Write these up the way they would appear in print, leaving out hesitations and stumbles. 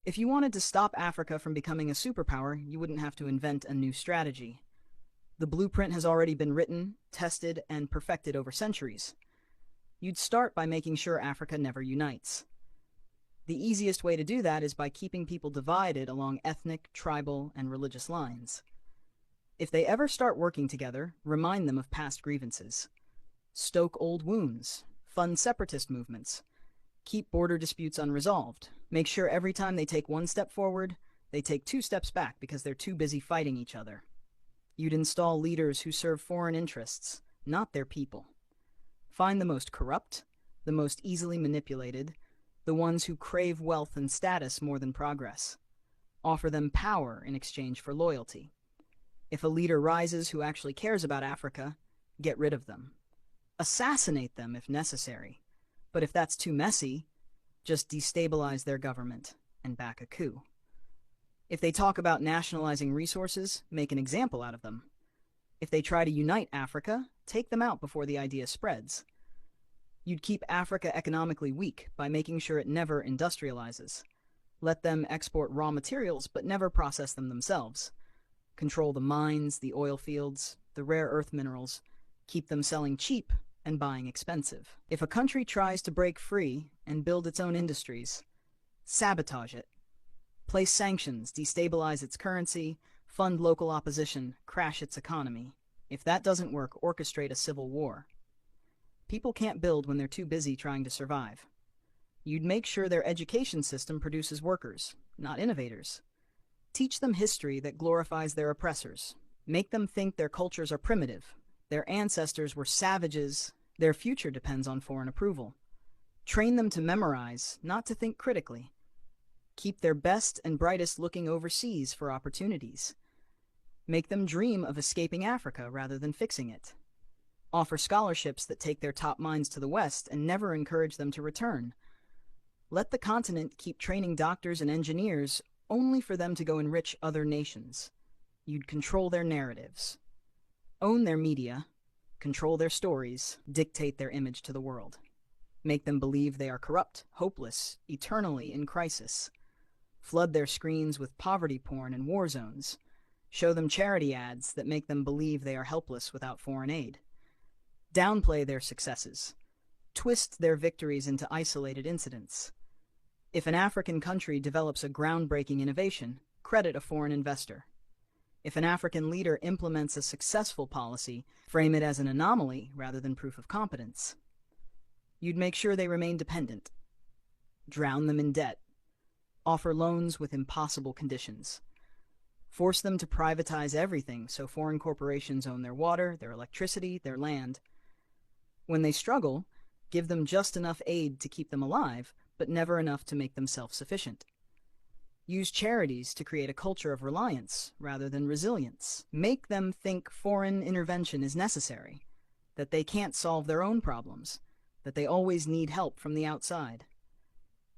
If you wanted to stop Africa from becoming a superpower, you wouldn't have to invent a new strategy. The blueprint has already been written, tested, and perfected over centuries. You'd start by making sure Africa never unites. The easiest way to do that is by keeping people divided along ethnic, tribal, and religious lines. If they ever start working together, remind them of past grievances. Stoke old wounds, fund separatist movements, keep border disputes unresolved. Make sure every time they take one step forward, they take two steps back because they're too busy fighting each other. You'd install leaders who serve foreign interests, not their people. Find the most corrupt, the most easily manipulated, the ones who crave wealth and status more than progress. Offer them power in exchange for loyalty. If a leader rises who actually cares about Africa, get rid of them. Assassinate them if necessary. But if that's too messy, just destabilize their government and back a coup. If they talk about nationalizing resources, make an example out of them. If they try to unite Africa, take them out before the idea spreads. You'd keep Africa economically weak by making sure it never industrializes. Let them export raw materials but never process them themselves. Control the mines, the oil fields, the rare earth minerals. Keep them selling cheap and buying expensive. If a country tries to break free and build its own industries, sabotage it. Place sanctions, destabilize its currency, fund local opposition, crash its economy. If that doesn't work, orchestrate a civil war. People can't build when they're too busy trying to survive. You'd make sure their education system produces workers, not innovators. Teach them history that glorifies their oppressors. Make them think their cultures are primitive. Their ancestors were savages. Their future depends on foreign approval. Train them to memorize, not to think critically. Keep their best and brightest looking overseas for opportunities. Make them dream of escaping Africa rather than fixing it. Offer scholarships that take their top minds to the West and never encourage them to return. Let the continent keep training doctors and engineers only for them to go enrich other nations. You'd control their narratives. Own their media, control their stories, dictate their image to the world. Make them believe they are corrupt, hopeless, eternally in crisis. Flood their screens with poverty porn and war zones. Show them charity ads that make them believe they are helpless without foreign aid. Downplay their successes. Twist their victories into isolated incidents. If an African country develops a groundbreaking innovation, credit a foreign investor. If an African leader implements a successful policy, frame it as an anomaly rather than proof of competence. You'd make sure they remain dependent. Drown them in debt. Offer loans with impossible conditions. Force them to privatize everything so foreign corporations own their water, their electricity, their land. When they struggle, give them just enough aid to keep them alive, but never enough to make them self-sufficient. Use charities to create a culture of reliance rather than resilience. Make them think foreign intervention is necessary, that they can't solve their own problems, that they always need help from the outside.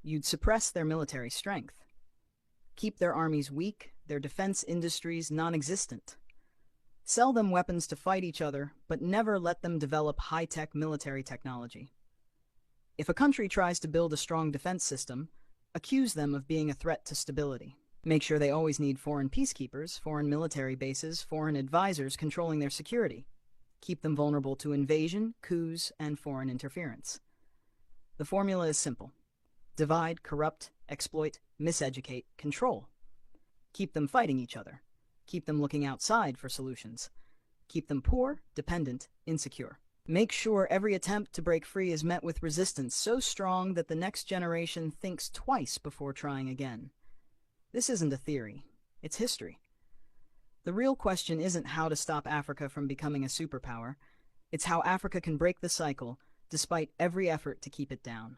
You'd suppress their military strength. Keep their armies weak, their defense industries non-existent. Sell them weapons to fight each other, but never let them develop high-tech military technology. If a country tries to build a strong defense system, accuse them of being a threat to stability. Make sure they always need foreign peacekeepers, foreign military bases, foreign advisors controlling their security. Keep them vulnerable to invasion, coups, and foreign interference. The formula is simple. Divide, corrupt, exploit, miseducate, control. Keep them fighting each other. Keep them looking outside for solutions. Keep them poor, dependent, insecure. Make sure every attempt to break free is met with resistance so strong that the next generation thinks twice before trying again. This isn't a theory. It's history. The real question isn't how to stop Africa from becoming a superpower. It's how Africa can break the cycle despite every effort to keep it down.